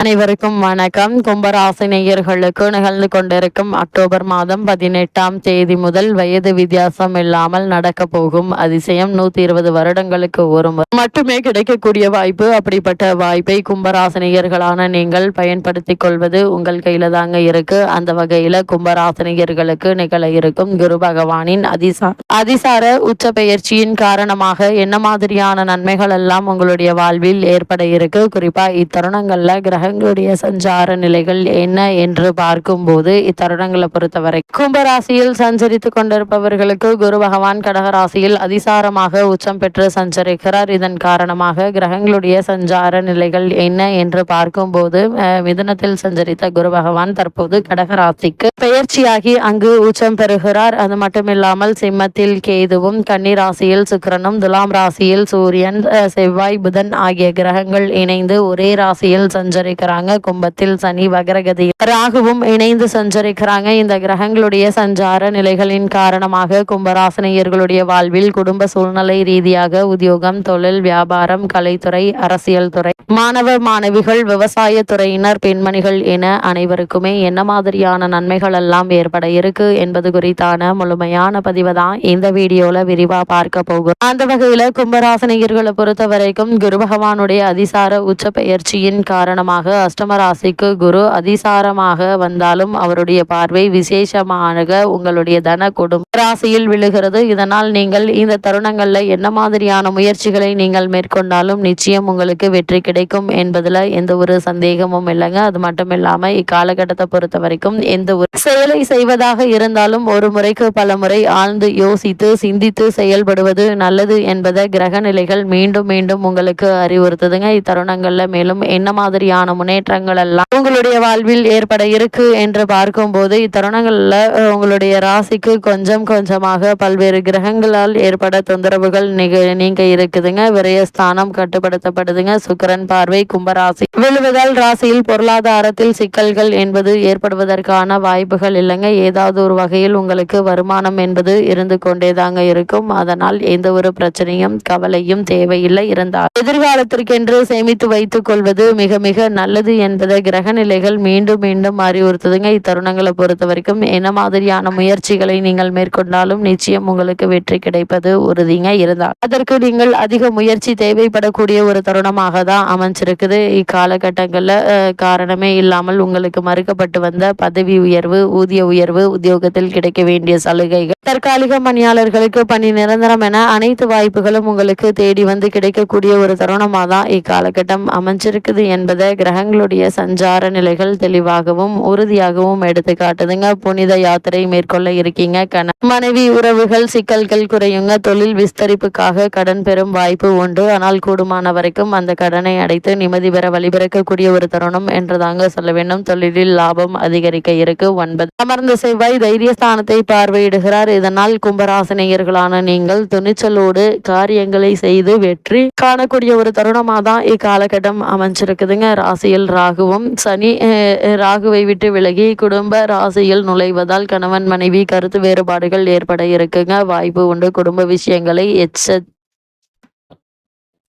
அனைவருக்கும் வணக்கம். கும்பராசி நேயர்களுக்கு நிகழ்ந்து கொண்டிருக்கும் அக்டோபர் மாதம் 18ஆம் தேதி முதல் வயது வித்தியாசம் இல்லாமல் நடக்க போகும் அதிசயம் 120 வருடங்களுக்கு ஒரு மட்டுமே கிடைக்கக்கூடிய வாய்ப்பு. அப்படிப்பட்ட வாய்ப்பை கும்பராசினியர்களான நீங்கள் பயன்படுத்திக் கொள்வது உங்கள் கையில தாங்க இருக்கு. அந்த வகையில கும்பராசினியர்களுக்கு நிகழ இருக்கும் குரு பகவானின் அதிசார உச்ச பெயர்ச்சியின் காரணமாக என்ன மாதிரியான நன்மைகள் எல்லாம் உங்களுடைய வாழ்வில் ஏற்பட இருக்கு. குறிப்பா இத்தருணங்கள்ல கிரகங்களுடைய சஞ்சார நிலைகள் என்ன என்று பார்க்கும்போது இத்தருணங்களை பொறுத்தவரை கும்பராசியில் சஞ்சரித்துக் கொண்டிருப்பவர்களுக்கு குரு பகவான் கடகராசியில் அதிசாரமாக உச்சம் பெற்று சஞ்சரிக்கிறார். இதன் காரணமாக கிரகங்களுடைய சஞ்சார நிலைகள் என்ன என்று பார்க்கும்போது மிதுனத்தில் சஞ்சரித்த குரு பகவான் தற்போது கடகராசிக்கு பெயர்ச்சியாகி அங்கு உச்சம் பெறுகிறார். அது மட்டுமில்லாமல் சிம்மத்தில் கேதுவும், கன்னி ராசியில் சுக்கிரனும், துலாம் ராசியில் சூரியன், செவ்வாய், புதன் ஆகிய கிரகங்கள் இணைந்து ஒரே ராசியில் சஞ்சரிக்கிறாங்க. கும்பத்தில் சனி, வக்ரகதி ராகுவும் இணைந்து சஞ்சரிக்கிறாங்க. இந்த கிரகங்களுடைய சஞ்சார நிலைகளின் காரணமாக கும்பராசினியர்களுடைய வாழ்வில் குடும்ப சூழ்நிலை ரீதியாக உத்தியோகம், தொழில், வியாபாரம், கலைத்துறை, அரசியல் துறை, மாணவ மாணவிகள், விவசாய துறையினர், பெண்மணிகள் என அனைவருக்குமே என்ன மாதிரியான நன்மைகள் எல்லாம் ஏற்பட இருக்கு என்பது குறித்தான முழுமையான பதிவை தான் இந்த வீடியோல விரிவா பார்க்க போகும். அந்த வகையில கும்பராசினியர்களை பொறுத்த வரைக்கும் குரு பகவானுடைய அதிசார உச்ச பெயர்ச்சியின் காரணமாக அஷ்டம ராசிக்கு குரு அதிசாரமாக வந்தாலும் அவருடைய பார்வை விசேஷமாக உங்களுடைய தன குடும்ப ராசியில் விழுகிறது. இதனால் நீங்கள் இந்த தருணங்கள்ல என்ன மாதிரியான முயற்சிகளை நீங்கள் மேற்கொண்டாலும் நிச்சயம் உங்களுக்கு வெற்றி கிடைக்கும் என்பதுல எந்த ஒரு சந்தேகமும் இல்லைங்க. அது மட்டும் இல்லாம இக்காலகட்டத்தை பொறுத்த வரைக்கும் எந்த ஒரு செயலை செய்வதாக இருந்தாலும் ஒரு முறைக்கு பல முறை ஆழ்ந்து யோசித்து சிந்தித்து செயல்படுவது நல்லது என்பதை கிரக நிலைகள் மீண்டும் மீண்டும் உங்களுக்கு அறிவுறுத்துதுங்க. இத்தருணங்கள்ல மேலும் என்ன மாதிரியான முன்னேற்றங்கள் எல்லாம் உங்களுடைய வாழ்வில் ஏற்பட இருக்கு என்று பார்க்கும்போது இத்தருணங்கள்ல உங்களுடைய ராசிக்கு கொஞ்சம் கொஞ்சமாக பல்வேறு கிரகங்களால் ஏற்பட தொந்தரவுகள் நீங்க இருக்குதுங்க. விரயஸ்தானம் கட்டுப்படுத்தப்படுதுங்க. சுக்கிரன் பார்வை கும்பராசி விழுவதால் ராசியில் பொருளாதாரத்தில் சிக்கல்கள் என்பது ஏற்படுவதற்கான வாய்ப்புகள் இல்லைங்க. ஏதாவது ஒரு வகையில் உங்களுக்கு வருமானம் என்பது இருந்து கொண்டேதாங்க இருக்கும். அதனால் எந்த ஒரு பிரச்சனையும் கவலையும் தேவையில்லை. இருந்தால் எதிர்காலத்திற்கென்று சேமித்து வைத்துக் கொள்வது மிக மிக நல்லது என்பதை கிரக நிலைகள் மீண்டும் மீண்டும் அறிவுறுத்துதுங்க. இத்தருணங்களை பொறுத்த வரைக்கும் என்ன மாதிரியான முயற்சிகளை நீங்கள் மேற்கொண்டாலும் நிச்சயம் உங்களுக்கு வெற்றி கிடைப்பது உறுதிங்க. இருந்தால் அதற்கு நீங்கள் அதிக முயற்சி தேவைப்படக்கூடிய ஒரு தருணமாக தான் அமைஞ்சிருக்குது. இக்காலகட்டங்கள்ல காரணமே இல்லாமல் உங்களுக்கு மறுக்கப்பட்டு வந்த பதவி உயர்வு, ஊதிய உயர்வு, உத்தியோகத்தில் கிடைக்க வேண்டிய சலுகைகள், தற்காலிக பணியாளர்களுக்கு பணி நிரந்தரம் என அனைத்து வாய்ப்புகளும் உங்களுக்கு தேடி வந்து கிடைக்கக்கூடிய ஒரு தருணமாக தான் இக்காலகட்டம் அமைஞ்சிருக்குது என்பதை கிரகங்களுடைய சஞ்சார நிலைகள் தெளிவாகவும் உறுதியாகவும் எடுத்து காட்டுதுங்க. புனித யாத்திரை மேற்கொள்ள இருக்கீங்க. மனைவி உறவுகள் சிக்கல்கள் குறையுங்க. தொழில் விஸ்தரிப்புக்காக கடன் பெறும் வாய்ப்பு உண்டு. ஆனால் கூடுமான வரைக்கும் அந்த கடனை அடைத்து நிம்மதி பெற வழிபிறக்கக்கூடிய ஒரு தருணம் என்றுதாங்க சொல்ல வேண்டும். தொழிலில் லாபம் அதிகரிக்க இருக்கு. 9 அமர்ந்த செவ்வாய் தைரியஸ்தானத்தை பார்வையிடுகிறார். இதனால் கும்பராசினியர்களான நீங்கள் துணிச்சலோடு காரியங்களை செய்து வெற்றி காணக்கூடிய ஒரு தருணமாக தான் இக்காலகட்டம் அமைஞ்சிருக்குதுங்க. ராசியில் ராகுவும் சனி ராகுவை விட்டு விலகி குடும்ப ராசியில் நுழைவதால் கணவன் மனைவி கருத்து வேறுபாடுகள் ஏற்பட இருக்குங்க. வாய்ப்பு உண்டு. குடும்ப விஷயங்களை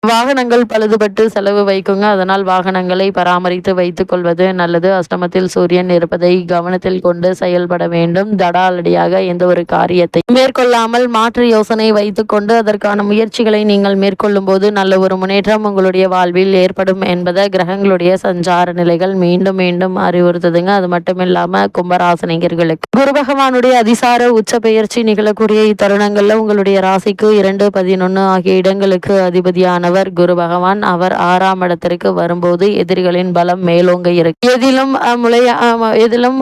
வாகனங்கள் பழுதுபட்டு செலவு வைக்குங்க. அதனால் வாகனங்களை பராமரித்து வைத்துக் கொள்வது நல்லது. அஷ்டமத்தில் சூரியன் இருப்பதை கவனத்தில் கொண்டு செயல்பட வேண்டும். தடாலடியாக எந்த ஒரு காரியத்தை மேற்கொள்ளாமல் மாற்று யோசனை வைத்துக் கொண்டு அதற்கான முயற்சிகளை நீங்கள் மேற்கொள்ளும் போது நல்ல ஒரு முன்னேற்றம் உங்களுடைய வாழ்வில் ஏற்படும் என்பதை கிரகங்களுடைய சஞ்சார நிலைகள் மீண்டும் மீண்டும் அறிவுறுத்துதுங்க. அது மட்டும் இல்லாம கும்பராசினியர்களுக்கு குரு பகவானுடைய அதிசார உச்ச பெயர்ச்சி நிகழக்கூடிய இத்தருணங்கள்ல உங்களுடைய ராசிக்கு 2, 11 ஆகிய இடங்களுக்கு அதிபதியான குரு பகவான் அவர் 6ஆம் இடத்திற்கு வரும்போது எதிரிகளின் பலம் மேலோங்க இருக்கு. எதிலும்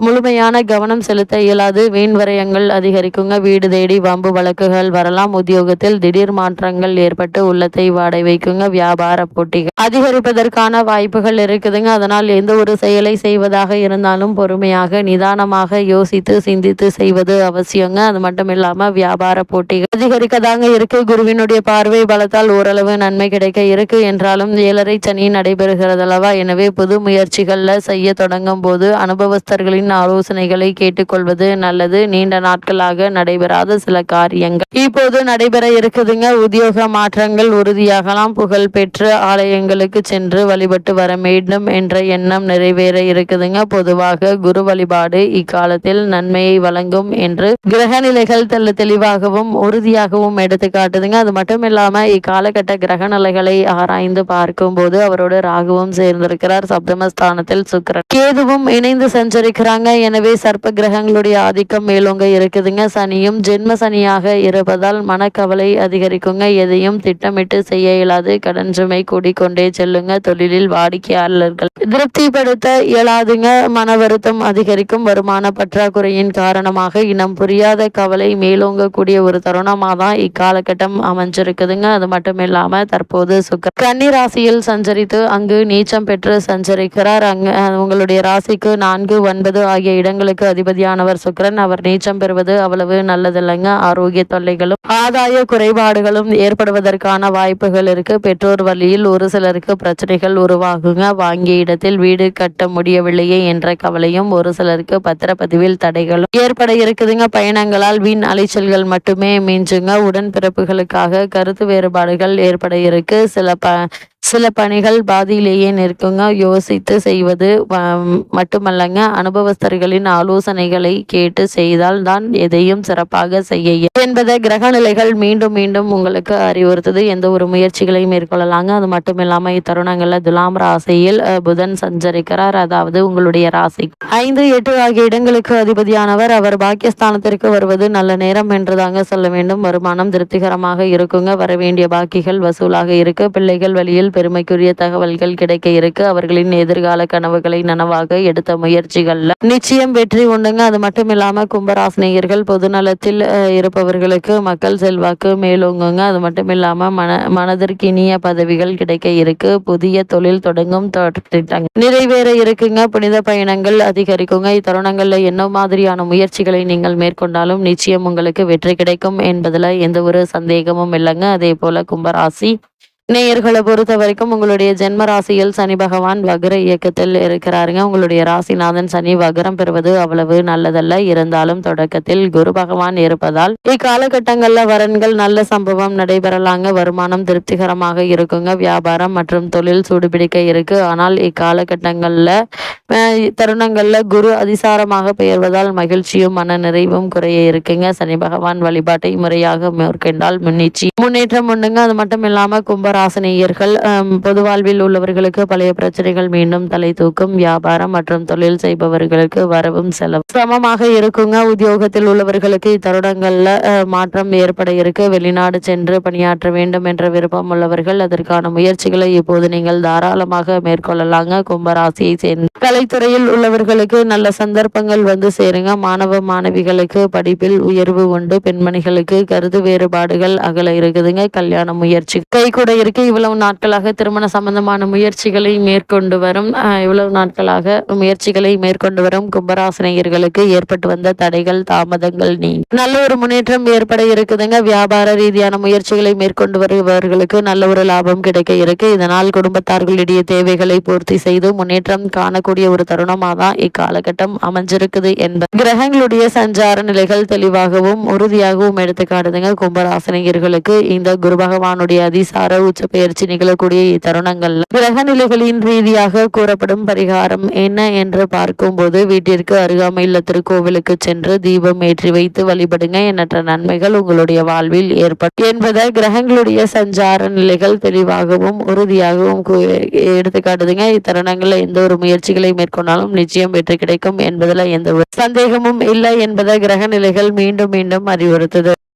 முழுமையான கவனம் செலுத்த இயலாது. வீண் விரயங்கள் அதிகரிக்குங்க. வீடு தேடி வம்பு வழக்குகள் வரலாம். உத்தியோகத்தில் திடீர் மாற்றங்கள் ஏற்பட்டு உள்ளத்தை வாடை வைக்குங்க. வியாபார போட்டிகள் அதிகரிப்பதற்கான வாய்ப்புகள் இருக்குதுங்க. அதனால் எந்த ஒரு செயலை செய்வதாக இருந்தாலும் பொறுமையாக நிதானமாக யோசித்து சிந்தித்து செய்வது அவசியங்க. அது மட்டும் இல்லாம வியாபார போட்டிகள் அதிகரிக்கதாங்க இருக்கு. குருவினுடைய பார்வை பலத்தால் ஓரளவு ஓரளவு நன்மை கிடைக்க இருக்கு. என்றாலும் 7.5 சனி நடைபெறுகிறது அல்லவா, எனவே புது முயற்சிகள்ல செய்ய தொடங்கும் போது அனுபவஸ்தர்களின் ஆலோசனைகளை கேட்டுக்கொள்வது நல்லது. நீண்ட நாட்களாக நடைபெறாத சில காரியங்கள் இப்போது நடைபெற இருக்குதுங்க. உத்தியோக மாற்றங்கள் உறுதியாகலாம். புகழ் பெற்ற ஆலயங்களுக்கு சென்று வழிபட்டு வர வேண்டும் என்ற எண்ணம் நிறைவேற இருக்குதுங்க. பொதுவாக குரு வழிபாடு இக்காலத்தில் நன்மையை வழங்கும் என்று கிரக நிலைகள் தெளிவாகவும் உறுதியாகவும் எடுத்து காட்டுதுங்க. அது மட்டும் இல்லாம இக்காலகட்ட கிரக நிலைகளை ஆராய்ந்து பார்க்கும் போது அவரோட ராகுவும் சேர்ந்திருக்கிறார். சப்தமஸ்தானத்தில் சுக்கிரன் கேதுவும் இணைந்து சஞ்சரிக்கிறாங்க. எனவே சர்ப்ப கிரகங்களுடைய ஆதிக்கம் மேலோங்க இருக்குதுங்க. சனியும் ஜென்ம சனியாக இருப்பதால் மனக்கவலை அதிகரிக்குங்க. எதையும் திட்டமிட்டு செய்ய இயலாது. கடன் சுமை கூடிக்கொண்டே செல்லுங்க. தொழிலில் வாடிக்கையாளர்கள் திருப்திப்படுத்த இயலாதுங்க. மன வருத்தம் அதிகரிக்கும். வருமான பற்றாக்குறையின் காரணமாக இனம் புரியாத கவலை மேலோங்கக்கூடிய ஒரு தருணமாக தான் இக்காலகட்டம் அமைஞ்சிருக்குதுங்க. அது மட்டும் இல்லாம தற்போது சுக்கிரன் கன்னி ராசியில் சஞ்சரித்து அங்கு நீச்சம் பெற்று சஞ்சரிக்கிறார். உங்களுடைய ராசிக்கு 4, 9 ஆகிய இடங்களுக்கு அதிபதியானவர் சுக்கிரன். அவர் நீச்சம் பெறுவது அவ்வளவு நல்லதில்லைங்க. ஆரோக்கிய தொல்லைகளும் ஆதாய குறைபாடுகளும் ஏற்படுவதற்கான வாய்ப்புகள் இருக்கு. பெற்றோர் வழியில் ஒரு சிலருக்கு பிரச்சனைகள் உருவாகுங்க. வாங்கிய இடத்தில் வீடு கட்ட முடியவில்லையே என்ற கவலையும், ஒரு சிலருக்கு பத்திரப்பதிவில் தடைகளும் ஏற்பட இருக்குதுங்க. பயணங்களால் வீண் அலைச்சல்கள் மட்டுமே மிஞ்சுங்க. உடன்பிறப்புகளுக்காக கருத்து வேறுபாடுகள் ஏற்பட இருக்கு. சில பணிகள் பாதியிலேயே நிற்குங்க. யோசித்து செய்வது மட்டுமல்லங்க, அனுபவஸ்தர்களின் ஆலோசனைகளை கேட்டு செய்தால் தான் எதையும் சிறப்பாக செய்ய என்பதை கிரக நிலைகள் மீண்டும் மீண்டும் உங்களுக்கு அறிவுறுத்துது. எந்த ஒரு முயற்சிகளையும் மேற்கொள்ளலாங்க. அது மட்டும் இல்லாம இத்தருணங்கள்ல துலாம் ராசியில் புதன் சஞ்சரிக்கிறார். அதாவது உங்களுடைய ராசி 5, 8 ஆகிய இடங்களுக்கு அதிபதியானவர். அவர் பாக்கியஸ்தானத்திற்கு வருவது நல்ல நேரம் என்றுதாங்க சொல்ல வேண்டும். வருமானம் திருப்திகரமாக இருக்குங்க. வரவேண்டிய பாக்கிகள் வசூலாக இருக்கு. பிள்ளைகள் வழியில் பெருமைக்குரிய தகவல்கள் கிடைக்க இருக்கு. அவர்களின் எதிர்கால கனவுகளை நனவாக எடுத்த முயற்சிகள்ல நிச்சயம் வெற்றி உண்டுங்க. அது மட்டும் இல்லாம கும்பராசினியர்கள் பொதுநலத்தில் இருப்பவர்களுக்கு மக்கள் செல்வாக்கு மேலோங்குங்க. அது மட்டும் இல்லாம மனதிற்கு இனிய பதவிகள் கிடைக்க இருக்கு. புதிய தொழில் தொடங்கும் திட்டங்கள் நிறைவேற இருக்குங்க. புனித பயணங்கள் அதிகரிக்குங்க. இத்தருணங்கள்ல என்ன மாதிரியான முயற்சிகளை நீங்கள் மேற்கொண்டாலும் நிச்சயம் உங்களுக்கு வெற்றி கிடைக்கும் என்பதுல எந்த ஒரு சந்தேகமும் இல்லைங்க. அதே போல கும்பராசி நேயர்களை பொறுத்த வரைக்கும் உங்களுடைய ஜென்ம ராசியில் சனி பகவான் வக்ர இயக்கத்தில் இருக்கிறாருங்க. உங்களுடைய ராசிநாதன் சனி வக்ரம் பெறுவது அவ்வளவு நல்லதல்ல. இருந்தாலும் தொடக்கத்தில் குரு பகவான் இருப்பதால் இக்காலகட்டங்கள்ல வரன்கள் நல்ல சம்பவம் நடைபெறலாங்க. வருமானம் திருப்திகரமாக இருக்குங்க. வியாபாரம் மற்றும் தொழில் சூடுபிடிக்க இருக்கு. ஆனால் இக்காலகட்டங்கள்ல தருணங்கள்ல குரு அதிசாரமாக பெயர்வதால் மகிழ்ச்சியும் மன நிறைவும் குறைய இருக்குங்க. சனி பகவான் வழிபாட்டை முறையாக மேற்கொண்டால் முன்னேற்றம் உண்டுங்க. அது மட்டும் இல்லாம கும்பராசினியர்கள் பொது வாழ்வில் உள்ளவர்களுக்கு பழைய பிரச்சனைகள் மீண்டும் தலை தூக்கும். வியாபாரம் மற்றும் தொழில் செய்பவர்களுக்கு வரவும் செலவு சமமாக இருக்குங்க. உத்தியோகத்தில் உள்ளவர்களுக்கு இத்தருணங்கள்ல மாற்றம் ஏற்பட இருக்கு. வெளிநாடு சென்று பணியாற்ற வேண்டும் என்ற விருப்பம் உள்ளவர்கள் அதற்கான முயற்சிகளை இப்போது நீங்கள் தாராளமாக மேற்கொள்ளலாங்க. கும்பராசியை சேர்ந்த கலைத்துறையில் உள்ளவர்களுக்கு நல்ல சந்தர்ப்பங்கள் வந்து சேருங்க. மாணவ மாணவிகளுக்கு படிப்பில் உயர்வு உண்டு. பெண்மணிகளுக்கு கருத்து வேறுபாடுகள் அகல இருக்குதுங்க. கல்யாண முயற்சி கை கூட இருக்கு. இவ்வளவு நாட்களாக திருமண சம்பந்தமான முயற்சிகளை மேற்கொண்டு வரும் கும்பராசினியர்களுக்கு ஏற்பட்டு வந்த தடைகள் தாமதங்கள் நல்ல ஒரு முன்னேற்றம் ஏற்பட இருக்குதுங்க. வியாபார ரீதியான முயற்சிகளை மேற்கொண்டு வருபவர்களுக்கு நல்ல ஒரு லாபம் கிடைக்க இருக்கு. இதனால் குடும்பத்தார்களுடைய தேவைகளை பூர்த்தி செய்து முன்னேற்றம் காணக்கூடிய ஒரு தருணமாக தான் இக்காலகட்டம் அமைஞ்சிருக்குது என்பது கிரகங்களுடைய சஞ்சார நிலைகள் தெளிவாகவும் உறுதியாகவும் எடுத்துக்காட்டுதுங்க. கும்பராசினியர்களுக்கு இந்த குரு பகவானுடைய அதிசார உச்ச பயிற்சி நிகழக்கூடிய இத்தருணங்கள்ல கிரக நிலைகளின் ரீதியாக கூறப்படும் பரிகாரம் என்ன என்று பார்க்கும் போது வீட்டிற்கு அருகாமையில் திருக்கோவிலுக்கு சென்று தீபம் ஏற்றி வைத்து வழிபடுங்க. எண்ணற்ற நன்மைகள் உங்களுடைய வாழ்வில் ஏற்படும் என்பதை கிரகங்களுடைய சஞ்சார நிலைகள் தெளிவாகவும் உறுதியாகவும் எடுத்துக்காட்டுதுங்க. இத்தருணங்கள்ல எந்த ஒரு முயற்சிகளை மேற்கொண்டாலும் நிச்சயம் வெற்றி கிடைக்கும் என்பதில் எந்த ஒரு சந்தேகமும் இல்லை என்பதை கிரக நிலைகள் மீண்டும் மீண்டும் அறிவுறுத்துது.